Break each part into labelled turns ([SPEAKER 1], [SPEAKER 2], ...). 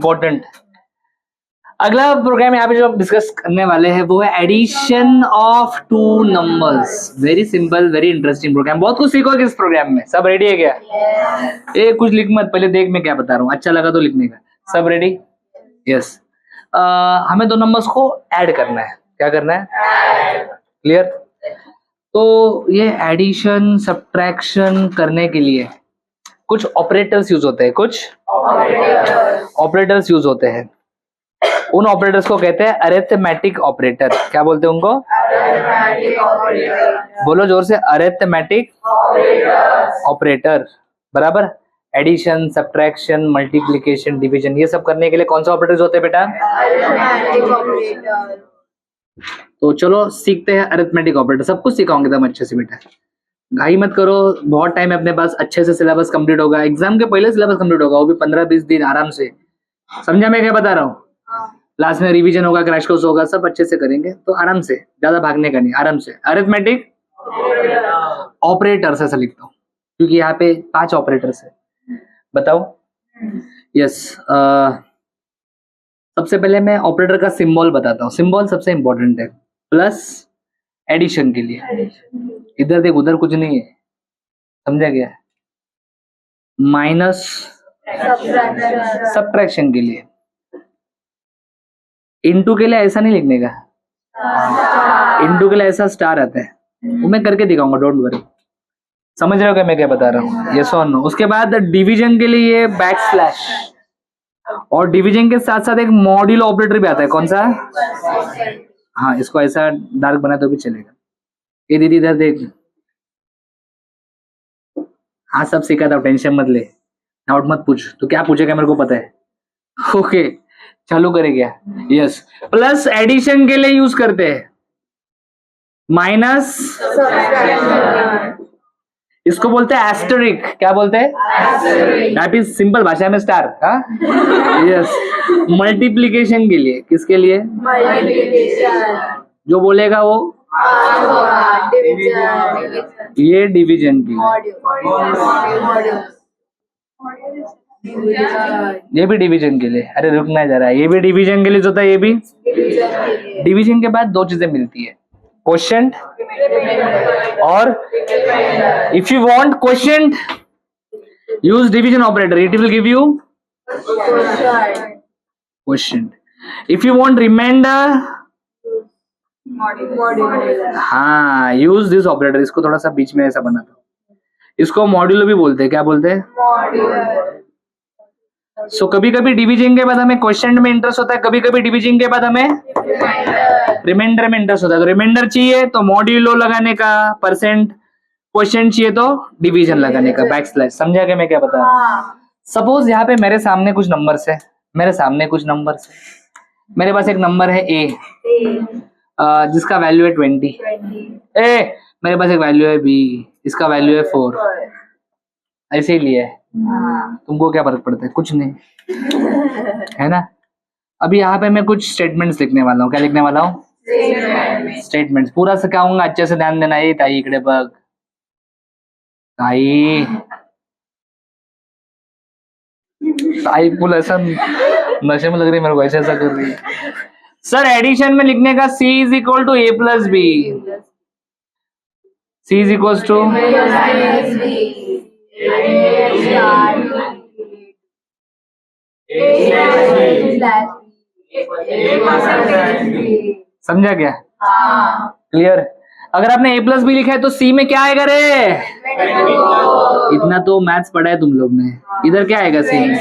[SPEAKER 1] Important. अगला programme यहाँ पे जो डिस्कस करने वाले हैं वो है addition of two numbers. Very simple, very interesting program. बहुत कुछ सीखोगे इस प्रोग्राम में। सब रेडी है क्या? ये कुछ लिख मत, पहले देख मैं क्या बता रहा हूँ, अच्छा लगा तो लिखने का। सब रेडी? यस। हमें दो नंबर्स को ऐड करना है। क्या करना है? क्लियर? तो ये एडिशन सब्ट्रैक्शन करने के लिए कुछ ऑपरेटर्स यूज होते हैं। कुछ ऑपरेटर्स यूज होते हैं। उन ऑपरेटर्स को कहते हैं अरिथमेटिक ऑपरेटर। क्या बोलते हैं उनको? बोलो जोर से, अरिथमेटिक ऑपरेटर। बराबर। एडिशन, सब्ट्रैक्शन, मल्टीप्लिकेशन, डिवीजन, ये सब करने के लिए कौन सा ऑपरेटर्स होते हैं बेटा? तो चलो सीखते हैं अरिथमेटिक ऑपरेटर। सब कुछ सिखाऊंगे एकदम अच्छे से बेटा, घाई मत करो, बहुत टाइम है अपने पास। अच्छे से सिलेबस कंप्लीट होगा, एग्जाम के पहले सिलेबस कंप्लीट होगा, वो भी 15-20 दिन आराम से। समझा मैं क्या बता रहा हूँ? लास्ट में रिवीजन होगा, क्रैश कोर्स होगा, सब अच्छे से करेंगे। तो आराम से, ज्यादा भागने का नहीं, आराम से। अरिथमेटिक ऑपरेटर्स ऐसा लिखता हूँ क्योंकि यहाँ पे 5 ऑपरेटर्स है। बताओ। यस। सबसे पहले मैं ऑपरेटर का सिंबल बताता हूँ। सिंबल सबसे इंपॉर्टेंट है। प्लस एडिशन के लिए, इधर देख, उधर कुछ नहीं है। समझा गया? माइनस सब्ट्रैक्शन के लिए। इनटू के लिए ऐसा नहीं लिखने का, इनटू के लिए ऐसा स्टार आता है, वो मैं करके दिखाऊंगा, डोंट वरी। समझ रहे हो क्या मैं क्या बता रहा हूँ? यस और नो। उसके बाद डिवीजन के लिए ये बैक स्लैश, और डिवीजन के साथ साथ एक मॉड्यूलो ऑपरेटर भी आता है। कौन सा? हाँ, इसको ऐसा डार्क बना तो भी चलेगा। ये दीदी इधर देख। हाँ, सब सीखा था, टेंशन मत ले, डाउट मत पूछ। तो क्या पूछेगा मेरे को पता है। ओके, चालू करें क्या? यस। प्लस एडिशन के लिए यूज करते हैं। माइनस, इसको बोलते हैं एस्टरिक। क्या बोलते हैं? दैट इज सिंपल भाषा में स्टार। यस। मल्टीप्लिकेशन के लिए, किसके लिए? जो बोलेगा वो ये डिवीजन की, ये भी डिवीजन के लिए। अरे रुकना जरा, ये भी डिवीजन के लिए होता है, ये भी डिवीजन के बाद दो चीजें मिलती है, क्वोशिएंट और if you want quotient use division operator, it will give you quotient. If you want remainder, हाँ, यूज दिस ऑपरेटर। इसको थोड़ा सा बीच में ऐसा बनाता हूँ, इसको मॉड्यूलो भी बोलते हैं। क्या बोलते हैं? सो कभी कभी डिवीजन के बाद हमें क्वोशिएंट में इंटरेस्ट होता है, कभी कभी डिवीजन के बाद हमें रिमाइंडर में इंटरेस्ट होता है। तो रिमाइंडर चाहिए तो मॉड्यूलो लगाने का, परसेंट। क्वोशिएंट चाहिए तो डिवीजन लगाने का, बैक स्लैश। समझा क्या मैं क्या बता रहा हूँ? सपोज यहाँ पे मेरे सामने कुछ नंबर्स है, मेरे पास एक नंबर है ए, जिसका वैल्यू है 20। मेरे पास एक वैल्यू है बी, इसका वैल्यू है 4। ऐसे ही लिया है। तुमको क्या फर्क पड़ता है? कुछ नहीं, है ना। अभी यहाँ पे मैं कुछ स्टेटमेंट्स लिखने वाला हूँ। क्या लिखने वाला हूँ? स्टेटमेंट्स। पूरा सिखाऊंगा, अच्छे से ध्यान देना। ये ताई इकडे बघ, ताई फुल ऐसा नशे में लग रही है मेरे को, ऐसा कर रही है। सर एडिशन में लिखने का C is equal to A plus B. C is equal to समझा क्या? क्लियर? अगर आपने A प्लस बी लिखा है तो C में क्या आएगा रे? इतना तो मैथ्स पढ़ा है तुम लोग ने। इधर क्या आएगा C में?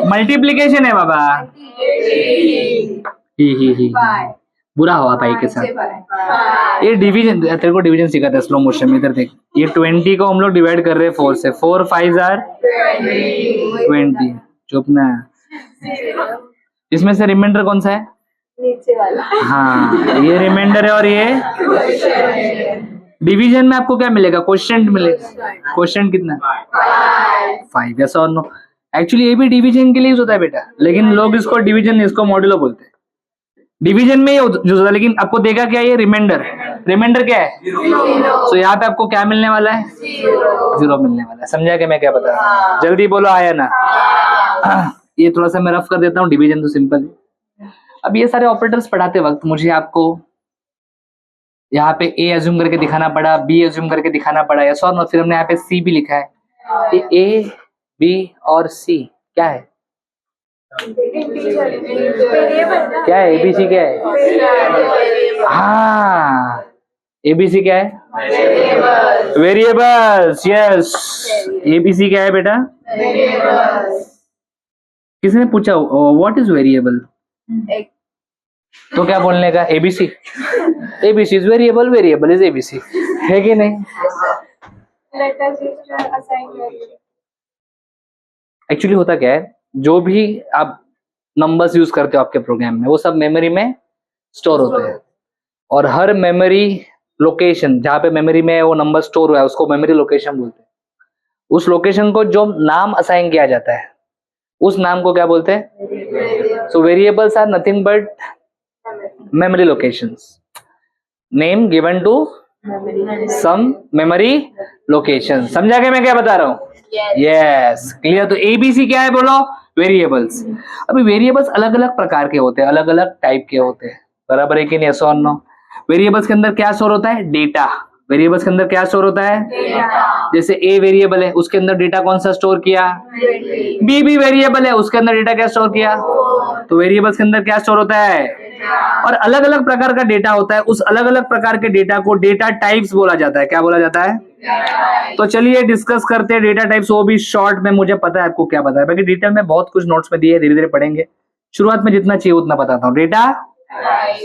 [SPEAKER 1] मल्टीप्लिकेशन है बाबा। ही बुरा हुआ भाई के साथ। ये डिवीजन, तेरे को डिवीजन सिखाता है स्लो मोशन में। इधर देख, ये 20 को हम लोग डिवाइड कर रहे हैं 4 से। 4 5 आर 20। चुप ना। इसमें से रिमाइंडर कौन सा है? नीचे वाला। हाँ, ये रिमाइंडर है और ये डिवीजन में आपको क्या मिलेगा? क्वोशिएंट मिलेगा। क्वोशिएंट कितना? 5। यस और नो? एक्चुअली ये भी डिवीजन के लिए यूज होता है बेटा, लेकिन लोग इसको डिवीजन, इसको मॉड्यूलो बोलते हैं। डिवीजन में यूज होता है, लेकिन आपको देगा क्या ये रिमाइंडर। रिमाइंडर क्या है? तो यहाँ पे आपको क्या मिलने वाला है? 0 मिलने वाला है। समझा कि मैं क्या बता रहा हूँ? जल्दी बोलो आया ना। ये थोड़ा सा मैं रफ कर देता हूँ, डिवीजन तो सिंपल है। अब ये सारे ऑपरेटर्स पढ़ाते वक्त मुझे आपको यहाँ पे ए अज्यूम करके दिखाना पड़ा, बी अज्यूम करके दिखाना पड़ा, यस और नो। फिर हमने यहाँ पे सी भी लिखा है। ये ए बी और सी क्या है? क्या है? एबीसी क्या है? हाँ, एबीसी क्या है? वेरिएबल्स। यस, एबीसी क्या है बेटा? किसने पूछा व्हाट इज वेरिएबल? तो क्या बोलने का? ABC. ABC is variable, variable is ABC, है कि नहीं? एक्चुअली होता क्या है, जो भी आप नंबर्स यूज करते हो आपके प्रोग्राम में वो सब मेमोरी में स्टोर होते हैं, और हर मेमोरी लोकेशन जहाँ पे मेमोरी में वो नंबर स्टोर हुआ है उसको मेमोरी लोकेशन बोलते हैं। उस लोकेशन को जो नाम असाइन किया जाता है उस नाम को क्या बोलते हैं? So variables are nothing but memory locations, name given to some memory location. समझा के मैं क्या बता रहा हूँ? Yes, clear. तो एबीसी क्या है बोलो? वेरिएबल्स। अभी वेरिएबल्स अलग अलग प्रकार के होते हैं, अलग अलग टाइप के होते हैं, बराबर है कि नहीं? यस और नो। वेरिएबल्स के अंदर क्या स्टोर होता है? डेटा। वेरिएबल्स के अंदर क्या स्टोर होता है? डेटा। जैसे ए वेरिएबल है उसके अंदर डेटा कौन सा स्टोर किया? बी भी वेरिएबल है उसके अंदर डेटा क्या स्टोर किया? तो वेरिएबल्स के अंदर क्या स्टोर होता है? और अलग अलग प्रकार का डेटा होता है, उस अलग अलग प्रकार के डेटा को डेटा टाइप्स बोला जाता है। क्या बोला जाता है? तो चलिए डिस्कस करते हैं डेटा टाइप्स, वो भी शॉर्ट में। मुझे पता है आपको क्या पता है, बाकी डिटेल में बहुत कुछ नोट्स में दिए है, धीरे धीरे पढ़ेंगे। शुरुआत में जितना चाहिए उतना बताता हूँ। Data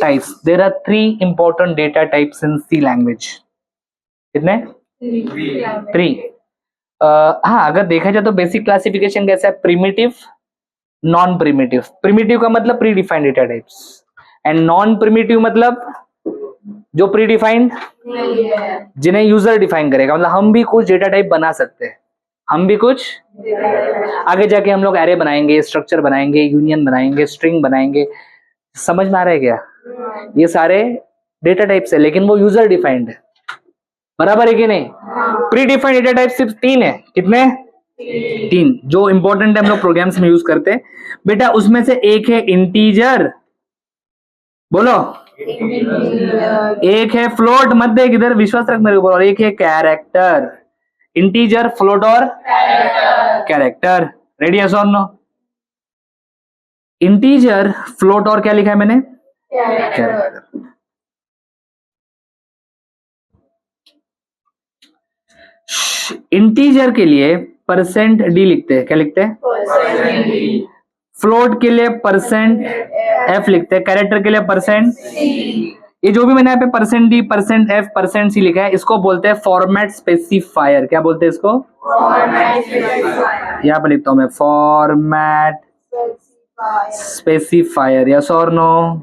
[SPEAKER 1] types, there are 3 important data types in C language. कितने? 3। हाँ, अगर देखा जाए तो बेसिक क्लासिफिकेशन कैसा है? Primitive, non primitive. प्रिमिटिव का मतलब pre defined data types, and non primitive मतलब जो प्री डिफाइंड, जिन्हें यूजर डिफाइन करेगा। मतलब हम भी कुछ डेटा टाइप बना सकते हैं, हम भी कुछ आगे जाके हम लोग एरे बनाएंगे, स्ट्रक्चर बनाएंगे, यूनियन बनाएंगे, स्ट्रिंग बनाएंगे। समझ में आ रहा है क्या? ये सारे डेटा टाइप्स है, लेकिन वो यूजर डिफाइंड है, बराबर है कि नहीं? प्री डिफाइंड डेटा टाइप सिर्फ 3 है। कितने? 3 जो इंपॉर्टेंट है, हम लोग प्रोग्राम्स में यूज करते हैं बेटा। उसमें से एक है इंटीजर, बोलो। एक है फ्लोट, मत देख इधर, विश्वास रख मेरे ऊपर। और एक है कैरेक्टर। इंटीजर, फ्लोट और कैरेक्टर। रेडी है? So no. इंटीजर, फ्लोट और क्या लिखा है मैंने? कैरेक्टर। इंटीजर के लिए %d लिखते हैं। क्या लिखते हैं? फ्लोट के लिए %f लिखते हैं। कैरेक्टर के लिए %c। ये जो भी मैंने यहाँ पे %d, %f, %c लिखा है, इसको बोलते हैं फॉर्मेट स्पेसिफायर। क्या बोलते हैं इसको? यहाँ पे लिखता हूं मैं, फॉर्मेट स्पेसिफायर। यस और नो?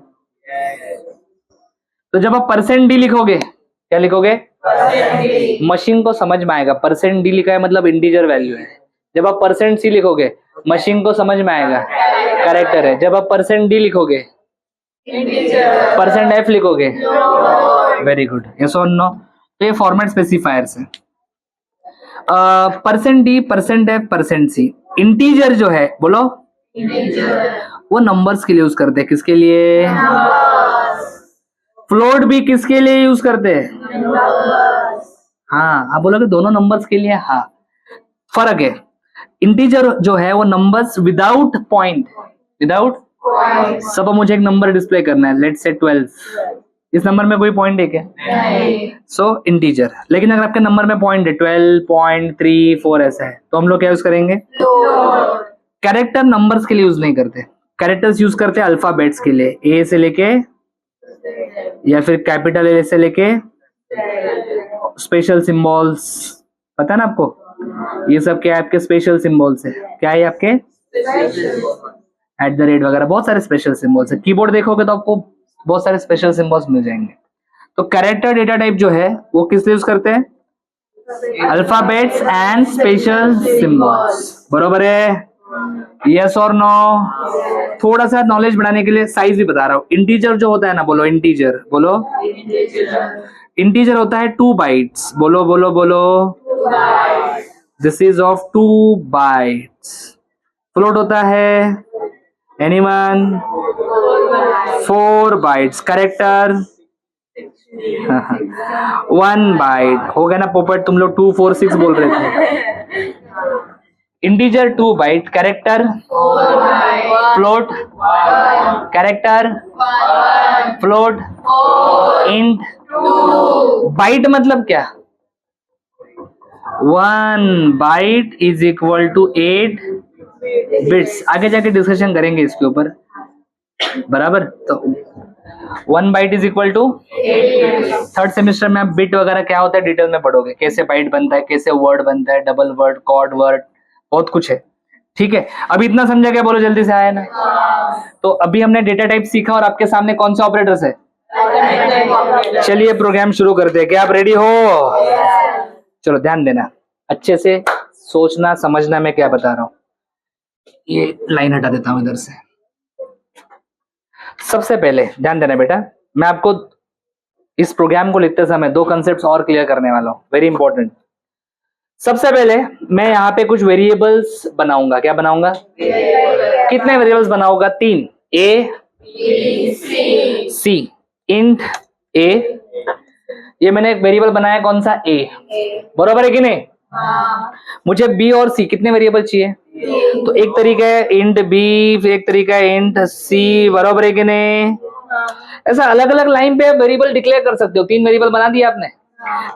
[SPEAKER 1] तो जब आप %d लिखोगे, क्या लिखोगे? मशीन को समझ में आएगा %d लिखा है मतलब इंटीजर वैल्यू है। जब आप %c लिखोगे मशीन को समझ में आएगा कैरेक्टर है। जब आप %d लिखोगे, %f लिखोगे, वेरी गुड। यस और नो? तो ये फॉर्मेट स्पेसिफायर्स है। %d, %f, %c। इंटीजर जो है, बोलो, वो नंबर्स के लिए यूज करते हैं। किसके लिए? फ्लोट भी किसके लिए यूज करते हैं? हाँ, आप बोलोगे दोनों नंबर्स के लिए। हाँ, फर्क है। इंटीजर जो है वो नंबर्स विदाउट पॉइंट, विदाउट सब। मुझे एक नंबर डिस्प्ले करना है, लेट्स से 12। इस नंबर में कोई पॉइंट है क्या? सो इंटीजर। लेकिन अगर आपके नंबर में पॉइंट है 12.34 ऐसा है, तो हम लोग क्या यूज करेंगे? कैरेक्टर नंबर्स के लिए यूज नहीं करते, कैरेक्टर्स यूज करते हैं अल्फाबेट्स के लिए। ए से लेके, या फिर कैपिटल ए से लेके स्पेशल सिंबल्स। पता है ना आपको? ये सब क्या है? आपके स्पेशल सिंबल्स है। क्या है आपके? @ वगैरह, बहुत सारे स्पेशल सिंबल्स है। कीबोर्ड देखोगे तो आपको बहुत सारे स्पेशल सिंबल्स मिल जाएंगे। तो कैरेक्टर डेटा टाइप जो है वो किस लिए यूज करते हैं? अल्फाबेट्स एंड स्पेशल सिंबल्स, बरोबर है? यस और नो? थोड़ा सा नॉलेज बढ़ाने के लिए साइज भी बता रहा हूँ। इंटीजर जो होता है ना, बोलो इंटीजर, बोलो इंटीजर होता है 2 बाइट्स, बोलो बोलो बोलो, this is of 2 bytes. Float होता है एनीवन 4 बाइट्स, करेक्टर 1 बाइट हो गया ना पोपट, तुम लोग 2 4 6 बोल रहे थे। Integer 2 byte, character float, character float, int, byte मतलब क्या? 1 byte is equal to 8 bits. आगे जाके डिस्कशन करेंगे इसके ऊपर, बराबर। तो 1 byte is equal to, third semester में आप बिट वगैरह क्या होता है डिटेल में पढ़ोगे, कैसे बाइट बनता है, कैसे वर्ड बनता है, डबल वर्ड, कॉर्ड वर्ड, बहुत कुछ है, ठीक है। अभी इतना समझा क्या, बोलो जल्दी से, आया ना? तो अभी हमने डेटा टाइप सीखा और आपके सामने कौन सा ऑपरेटर्स है? चलिए प्रोग्राम शुरू करते हैं, क्या आप रेडी हो? चलो ध्यान देना, अच्छे से सोचना समझना मैं क्या बता रहा हूं। ये लाइन हटा देता हूं इधर से। सबसे पहले ध्यान देना बेटा, मैं आपको इस प्रोग्राम को लिखते समय 2 कंसेप्ट्स और क्लियर करने वाला हूं, वेरी इंपॉर्टेंट। सबसे पहले मैं यहाँ पे कुछ वेरिएबल्स बनाऊंगा। क्या बनाऊंगा? कितने वेरिएबल्स बनाऊंगा? 3, ए सी, इंट ए। ये मैंने एक वेरिएबल बनाया, कौन सा? ए, बराबर है कि नहीं? मुझे बी और सी कितने वेरिएबल चाहिए? तो एक तरीका है इंट बी, फिर एक तरीका है इंट सी, बराबर है कि नहीं? ऐसा अलग अलग लाइन पे वेरिएबल डिक्लेयर कर सकते हो। 3 वेरिएबल बना दिया आपने,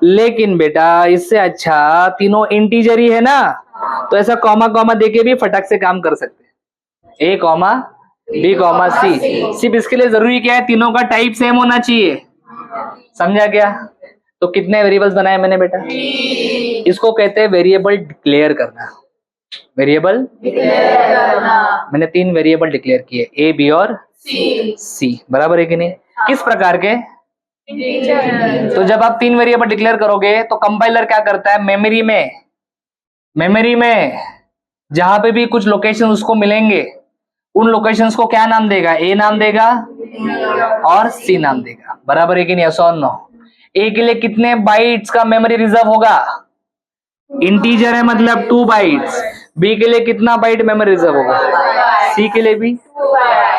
[SPEAKER 1] लेकिन बेटा इससे अच्छा तीनों इंटीजर ही है ना, तो ऐसा कॉमा कॉमा देके भी फटाक से काम कर सकते हैं। ए कॉमा बी कॉमा सी। सिर्फ इसके लिए जरूरी क्या है? तीनों का टाइप सेम होना चाहिए, समझा क्या? तो कितने वेरिएबल्स बनाए मैंने बेटा? इसको कहते हैं वेरिएबल डिक्लेयर करना। वेरिएबल मैंने 3 वेरिएबल डिक्लेयर किए, ए बी और सी, बराबर है कि नहीं? किस प्रकार के? तो जब आप 3 वेरिएबल डिक्लेयर करोगे तो कंपाइलर क्या करता है, मेमोरी में जहां पे भी कुछ लोकेशन उसको मिलेंगे, उन लोकेशंस को क्या नाम देगा? ए नाम देगा और सी नाम देगा, बराबर है कि नहीं? ऐसा और नो? ए के लिए कितने बाइट्स का मेमोरी रिजर्व होगा? इंटीजर है मतलब 2 बाइट्स। बी के लिए कितना बाइट मेमोरी रिजर्व होगा? सी के लिए भी,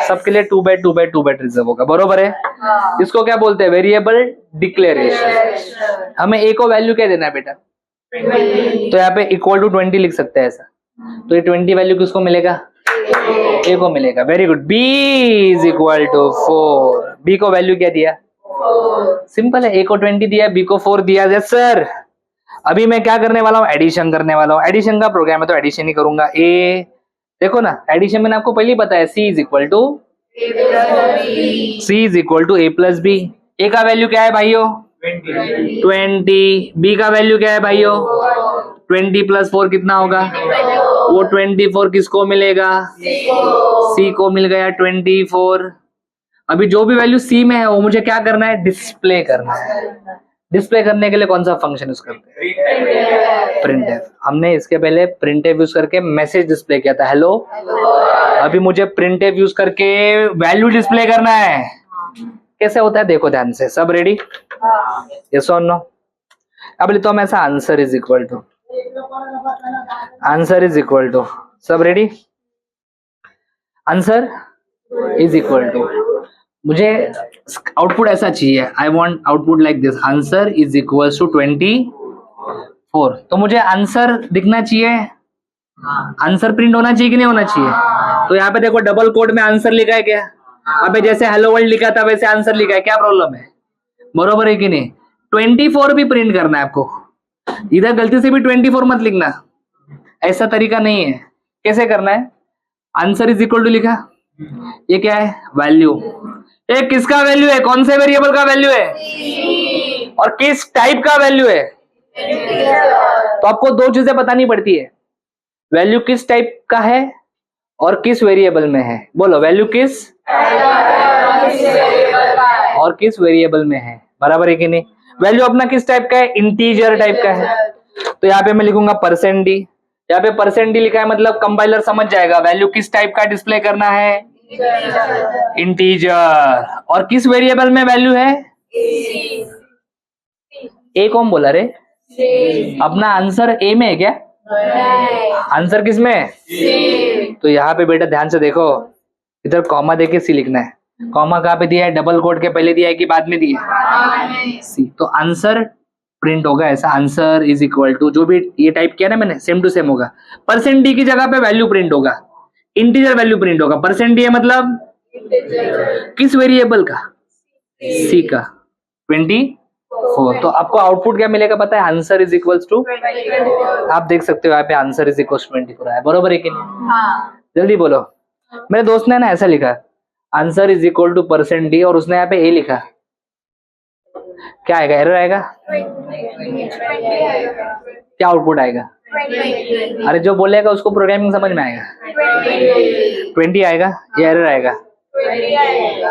[SPEAKER 1] सबके लिए 2 बाइट 2 बाइट 2 बाइट रिजर्व होगा, बरोबर है? इसको क्या बोलते हैं? Variable declaration. हमें ए को वैल्यू क्या देना है बेटा? तो यहाँ पे इक्वल टू 20 लिख सकते हैं ऐसा। तो ये 20 वैल्यू किसको मिलेगा? ए को मिलेगा, very good. B is equal to 4। B को वैल्यू क्या दिया? सिंपल है, ए को 20 दिया, बी को 4 दिया। Yes sir. अभी मैं क्या करने वाला हूँ? एडिशन करने वाला हूँ। एडिशन का प्रोग्राम है तो एडिशन ही करूंगा। ए देखो ना, एडिशन मैंने आपको पहले ही बताया, C is equal to A plus B. A का वैल्यू क्या है भाइयों? 20। बी का वैल्यू क्या है भाइयों? 20 प्लस 4 कितना होगा? वो 24 किसको मिलेगा? सी को मिल गया 24। अभी जो भी वैल्यू सी में है वो मुझे क्या करना है? डिस्प्ले करना है। डिस्प्ले करने के लिए कौन सा फंक्शन यूज करते हैं? प्रिंटफ। हमने इसके पहले प्रिंटफ यूज करके मैसेज डिस्प्ले किया था, हेलो। अभी मुझे प्रिंटफ यूज करके वैल्यू डिस्प्ले करना है। कैसे होता है देखो ध्यान से, सब रेडी? यस और नो? अब लेता हूं मैं ऐसा, आंसर इज इक्वल टू, सब रेडी? आंसर इज इक्वल टू, मुझे आउटपुट ऐसा चाहिए, I want output like this, answer is equal to 24। तो मुझे आंसर दिखना चाहिए, आंसर प्रिंट होना चाहिए कि नहीं होना चाहिए? तो यहाँ पे देखो डबल कोड में आंसर लिखा है क्या? अबे जैसे हेलो वर्ल्ड लिखा था वैसे आंसर लिखा है, क्या प्रॉब्लम है? बरोबर है कि नहीं? 24 भी प्रिंट करना है आपको, इधर गलती से भी 24 मत लिखना, ऐसा तरीका नहीं है। कैसे करना है? आंसर इज इक्वल टू लिखा, ये क्या है? वैल्यू। ये किसका वैल्यू है? कौन से वेरिएबल का वैल्यू है? और किस टाइप का वैल्यू है? तो आपको 2 चीजें बतानी पड़ती है, वैल्यू किस टाइप का है और किस वेरिएबल में है। बोलो, वैल्यू किस और किस वेरिएबल में है, बराबर है कि नहीं? वैल्यू अपना किस टाइप का है? इंटीजर टाइप का है। तो यहाँ पे मैं लिखूंगा %d, यहाँ पे परसेंट डी लिखा है मतलब कंपाइलर समझ जाएगा वैल्यू किस टाइप का डिस्प्ले करना है, इंटीजर। और किस वेरिएबल में वैल्यू है, ए कौन बोला रे, अपना आंसर ए में है क्या, आंसर किस में है? तो यहाँ पे बेटा ध्यान से देखो, इधर कॉमा देके सी लिखना है। कॉमा कहाँ पे दिया है, डबल कोट के पहले दिया है कि बाद में दिया है, सी। तो आंसर प्रिंट होगा ऐसा, आंसर इज इक्वल टू, जो भी ये टाइप किया ना मैंने सेम टू सेम होगा। परसेंट डी की जगह पे वैल्यू प्रिंट होगा, इंटीजर वैल्यू प्रिंट होगा। परसेंट डी है मतलब किस वेरिएबल का, सी का, 24। तो आपको आउटपुट क्या मिलेगा पता है, आंसर इज इक्वल्स टू, आप देख सकते हो यहाँ पे आंसर इज इक्वल्स 24 है, बरोबर है कि नहीं? जल्दी बोलो। मेरे दोस्त ने ना ऐसा लिखा, answer is equal two percent D, और उसने यहाँ पे ए लिखा, क्या आएगा, एरर आएगा, क्या आउटपुट आएगा? अरे जो बोलेगा उसको प्रोग्रामिंग समझ में आएगा, 20 आएगा या एरर आएगा?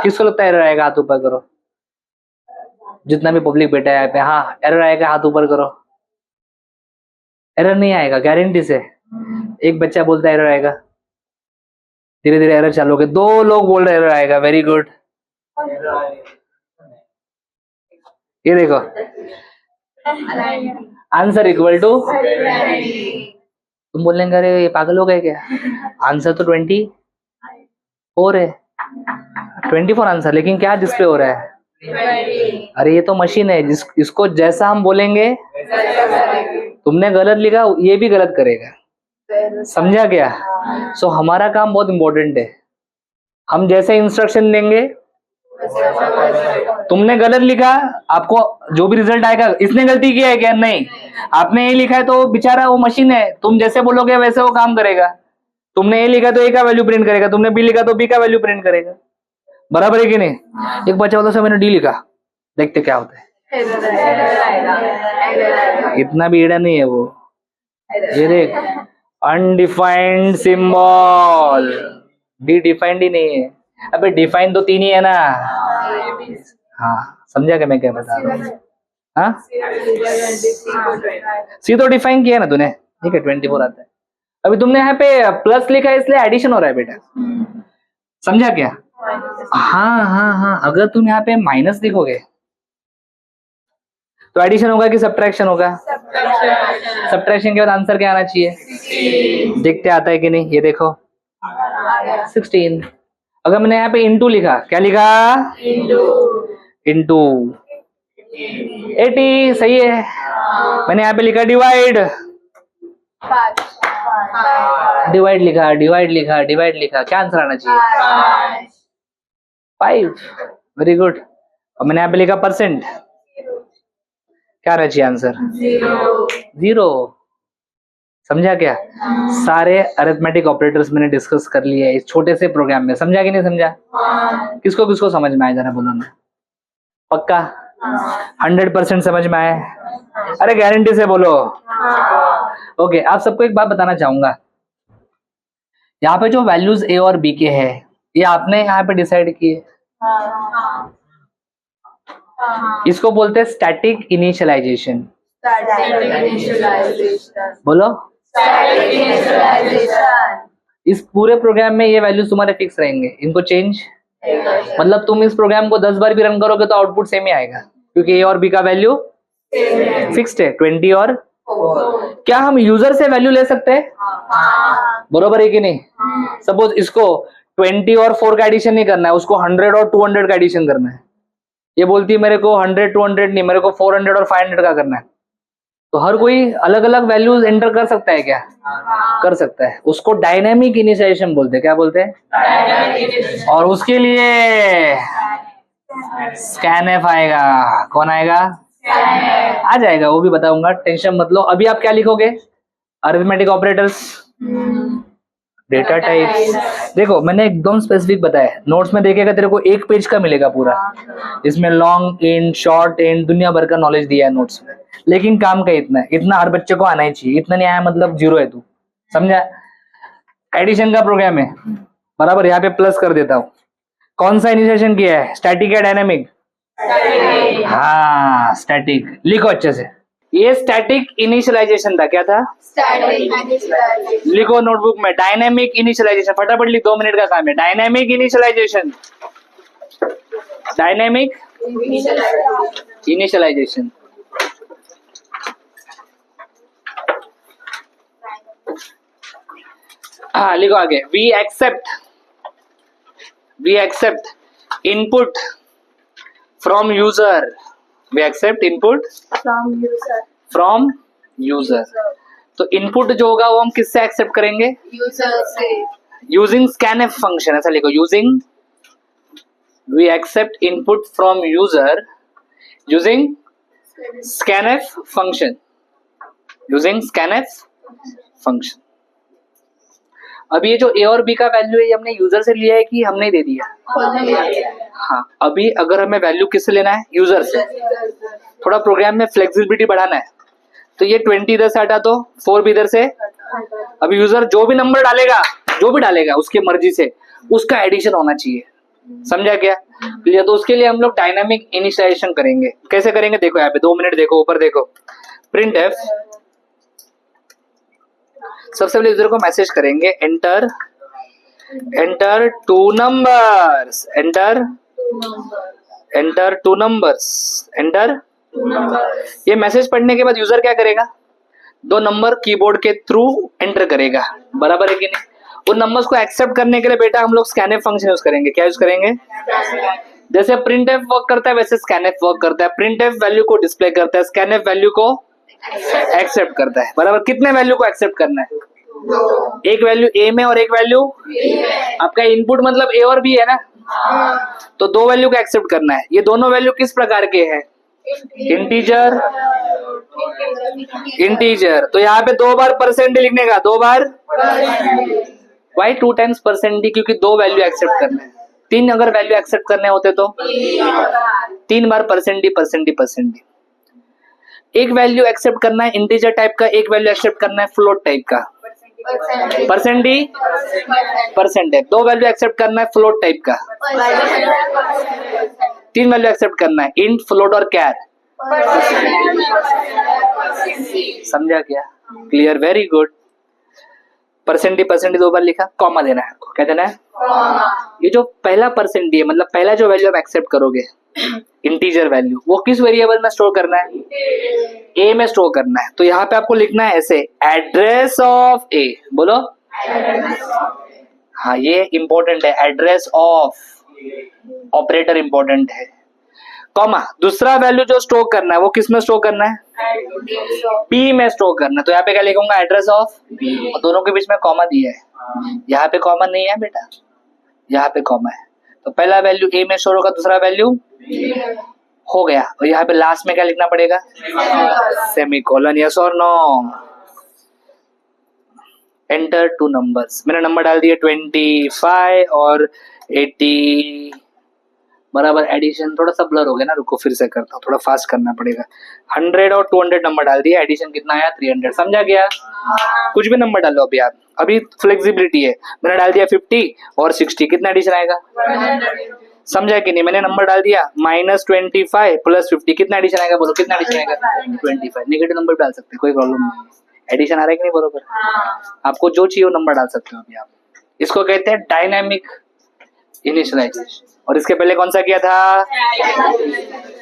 [SPEAKER 1] किसको लगता है एरर आएगा, हाथ ऊपर करो। जितना भी पब्लिक बैठा है यहाँ पे, हाँ एरर आएगा, हाथ ऊपर करो। एरर नहीं आएगा गारंटी से। एक बच्चा बोलता है एरर आएगा, धीरे धीरे एरर चालू हो गए, 2 लोग बोल रहे एरर आएगा, वेरी गुड। ये देखो आंसर इक्वल टू, तुम बोलेंगे अरे ये पागल हो गए क्या, आंसर तो 24 है, 24 आंसर, लेकिन क्या डिस्प्ले हो रहा है, अरे ये तो मशीन है, इसको जैसा हम बोलेंगे, तुमने गलत लिखा ये भी गलत करेगा, समझा क्या? सो हमारा काम बहुत इंपॉर्टेंट है, हम जैसे इंस्ट्रक्शन देंगे, तुमने गलत लिखा, आपको जो भी रिजल्ट आएगा, इसने गलती किया है क्या, नहीं, आपने ए लिखा है तो बेचारा वो मशीन है, तुम जैसे बोलोगे वैसे वो काम करेगा। तुमने ए लिखा तो ए का वैल्यू प्रिंट करेगा, तुमने बी लिखा तो बी का वैल्यू प्रिंट करेगा, बराबर है कि नहीं? एक बच्चा बोलता है मैंने डी लिखा, देखते क्या होता है, इतना भी एड़ा नहीं है वो, ये देख अनडिफाइंड सिंबल, डी डिफाइंड ही नहीं है। अबे डिफाइन तो 3 ही है ना, हाँ समझा क्या मैं क्या बता रहा हूँ, हाँ सी तो डिफाइन किया ना तूने, ठीक है 24 आता है। अभी तुमने यहाँ पे प्लस लिखा है इसलिए एडिशन हो रहा है बेटा, समझा क्या? हाँ हाँ हाँ, अगर तुम यहाँ पे माइनस लिखोगे तो एडिशन होगा कि सब्ट्रैक्शन होगा, सब्ट्रैक्शन के बाद आंसर क्या आना चाहिए, देखते आता है कि नहीं, ये देखो 16। अगर मैंने यहाँ पे इंटू लिखा, क्या लिखा, इंटू 80, सही है। मैंने यहाँ पे लिखा डिवाइड, डिवाइड लिखा, डिवाइड लिखा, डिवाइड लिखा, क्या आंसर आना चाहिए, 5, वेरी गुड। और मैंने यहाँ पे लिखा परसेंट, क्या आना चाहिए आंसर, 0, समझा क्या? सारे अरिथमेटिक ऑपरेटर्स मैंने डिस्कस कर लिए इस छोटे से प्रोग्राम में, समझा कि नहीं समझा? किसको किसको समझ में आया जरा बोलो ना, पक्का 100% समझ में आए? अरे गारंटी से बोलो। ओके, आप सबको एक बात बताना चाहूंगा, यहाँ पे जो वैल्यूज ए और बी के है ये आपने यहाँ पे डिसाइड किए, इसको बोलते हैं स्टैटिक इनिशियलाइजेशन। बोलो, इस पूरे प्रोग्राम में ये वैल्यूज तुम्हारे फिक्स रहेंगे, इनको चेंज, मतलब तुम इस प्रोग्राम को 10 बार भी रन करोगे तो आउटपुट सेम ही आएगा, क्योंकि ए और बी का वैल्यू फिक्स्ड है, 20 और 4। क्या हम यूजर से वैल्यू ले सकते हैं, बरोबर है कि नहीं? सपोज इसको 20 और 4 का एडिशन नहीं करना है, उसको 100 और 200 का एडिशन करना है, ये बोलती है मेरे को 100 200 नहीं, मेरे को 400 और 500 का करना है, तो हर कोई अलग अलग वैल्यूज एंटर कर सकता है क्या? कर सकता है, उसको डायनेमिक इनिशिएशन बोलते हैं। क्या बोलते हैं? और उसके लिए स्कैनएफ आएगा। कौन आएगा? आ जाएगा, वो भी बताऊंगा, टेंशन मत लो। अभी आप क्या लिखोगे? Arithmetic operators, data types. देखो मैंने एकदम स्पेसिफिक बताया, नोट्स में देखेगा तेरे को 1 पेज का मिलेगा पूरा, इसमें लॉन्ग एंड शॉर्ट एंड दुनिया भर का नॉलेज दिया है नोट्स में, लेकिन काम का इतना है, इतना हर बच्चे को आना ही चाहिए, इतना नहीं आया मतलब 0 है तू, समझा? एडिशन का प्रोग्राम है, बराबर, यहाँ पे प्लस कर देता हूँ। कौन सा इनिशिएशन किया है, स्टैटिक या डायनेमिक? हाँ स्टैटिक, लिखो अच्छे से। ये स्टैटिक इनिशियलाइजेशन था, क्या था? लिखो नोटबुक में, डायनेमिक इनिशियलाइजेशन, फटाफट लिख, 2 मिनट का काम है। Dynamic initialization, dynamic initialization. हाँ लिखो आगे, we accept input from user, we accept input from user. तो इनपुट जो होगा वो हम किससे एक्सेप्ट करेंगे?
[SPEAKER 2] यूजर से।
[SPEAKER 1] यूजिंग स्कैनएफ फंक्शन, ऐसा लिखो, using, we accept input from user using scanf function, using scanf function. अब ये जो ए और बी का वैल्यू है ये हमने यूजर से लिया है कि हमने दे दिया? हाँ, अभी अगर हमें वैल्यू किससे लेना है? यूजर से। थोड़ा प्रोग्राम में फ्लेक्सिबिलिटी बढ़ाना है, तो ये 20 इधर से हटा दो, 4 भी इधर से। अभी यूजर जो भी नंबर डालेगा उसकी मर्जी से, उसका एडिशन होना चाहिए, समझा क्या? तो उसके लिए हम लोग डायनामिक इनिशियलाइजेशन करेंगे। कैसे करेंगे देखो, यहाँ पे 2 मिनट देखो, ऊपर देखो, प्रिंट एफ, सबसे पहले यूजर को मैसेज करेंगे, enter 2 numbers, enter 2 numbers, enter. ये मैसेज पढ़ने के बाद यूजर क्या करेगा? 2 नंबर कीबोर्ड के थ्रू एंटर करेगा, बराबर है कि नहीं? उन नंबर्स को एक्सेप्ट करने के लिए बेटा हम लोग स्कैनएफ फंक्शन यूज करेंगे। क्या यूज करेंगे? जैसे प्रिंटएफ वर्क करता है वैसे स्कैनएफ वर्क करता है। प्रिंटएफ वैल्यू को डिस्प्ले करता है, स्कैनएफ वैल्यू को एक्सेप्ट करता है, बराबर। कितने वैल्यू को एक्सेप्ट करना है? 1 वैल्यू ए में और 1 वैल्यू, आपका इनपुट मतलब ए और बी है ना, तो 2 वैल्यू को एक्सेप्ट करना है। ये दोनों वैल्यू किस प्रकार के हैं? इंटीजर। तो यहाँ पे 2 बार परसेंट लिखने का, 2 बार। Y 2 times percent? क्योंकि 2 वैल्यू एक्सेप्ट करना है। 3 अगर वैल्यू एक्सेप्ट करने होते तो 3 बार परसेंट। एक वैल्यू एक्सेप्ट करना है इंटीजर टाइप का, एक वैल्यू एक्सेप्ट करना है फ्लोट टाइप का, परसेंट। 2 वैल्यू एक्सेप्ट करना है फ्लोट टाइप का, 3 वैल्यू एक्सेप्ट करना है इंट, फ्लोट और कैर। समझा क्या? Clear, very good. परसेंट 2 बार लिखा, कॉमा देना है आपको। क्या देना है? ये जो पहला परसेंट है, मतलब पहला जो वैल्यू आप एक्सेप्ट करोगे इंटीजर वैल्यू, वो किस वेरिएबल में स्टोर करना है? ए में स्टोर करना है। तो यहाँ पे आपको लिखना है ऐसे, एड्रेस ऑफ ए, बोलो। हाँ ये इंपॉर्टेंट है, एड्रेस ऑफ, ऑपरेटर इंपॉर्टेंट है, कॉमा। दूसरा वैल्यू जो स्टोर करना है वो किस में स्टोर करना है? बी में स्टोर करना है। तो यहाँ पे क्या लिखूंगा? एड्रेस ऑफ बी, और दोनों के बीच में कॉमा दिया है। यहाँ पे कॉमा नहीं है बेटा, यहाँ पे कॉमा है। तो पहला वैल्यू ए में स्टोर होगा, दूसरा वैल्यू हो गया, और यहाँ पे लास्ट में क्या लिखना पड़ेगा? सेमीकोलन। यस और नो? Enter 2 numbers. मैंने नंबर डाल दिए 25 और 80, बराबर। एडिशन थोड़ा सा ब्लर हो गया ना, रुको फिर से करता हूँ, थोड़ा फास्ट करना पड़ेगा। 100 और 200 नंबर डाल दिया, एडिशन कितना आया? 300। समझा गया? कुछ भी नंबर डालो अभी आप, अभी फ्लेक्सिबिलिटी है। मैंने डाल दिया 50 और 60, कितना एडिशन आएगा? 100। समझा कि नहीं? मैंने नंबर डाल दिया -25 + 50, कितना एडिशन आएगा? बोलो कितना एडिशन आएगा? 25। नेगेटिव नंबर डाल सकते हैं, कोई प्रॉब्लम नहीं। एडिशन आ रहा है कि नहीं? बरोबर। आपको जो चाहिए वो नंबर डाल सकते हो अभी आप। इसको कहते हैं डायनामिक इनिशियलाइजेशन। और इसके पहले कौन सा किया था?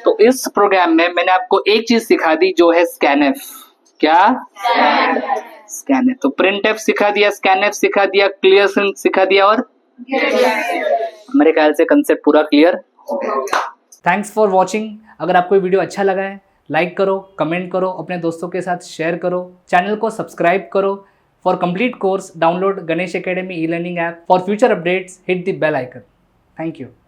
[SPEAKER 1] तो इस प्रोग्राम में मैंने आपको एक चीज सिखा दी जो है स्कैनएफ। क्या? स्कैनएफ। तो प्रिंटएफ सिखा दिया, स्कैनएफ सिखा दिया, क्लियर सिखा दिया, और मेरे ख्याल से कंसेप्ट पूरा क्लियर हो गया। Thanks for watching. अगर आपको वीडियो अच्छा लगा है, लाइक करो, कमेंट करो, अपने दोस्तों के साथ शेयर करो, चैनल को सब्सक्राइब करो। For complete course download Ganesh academy e-learning app. For future updates hit the bell icon. Thank you.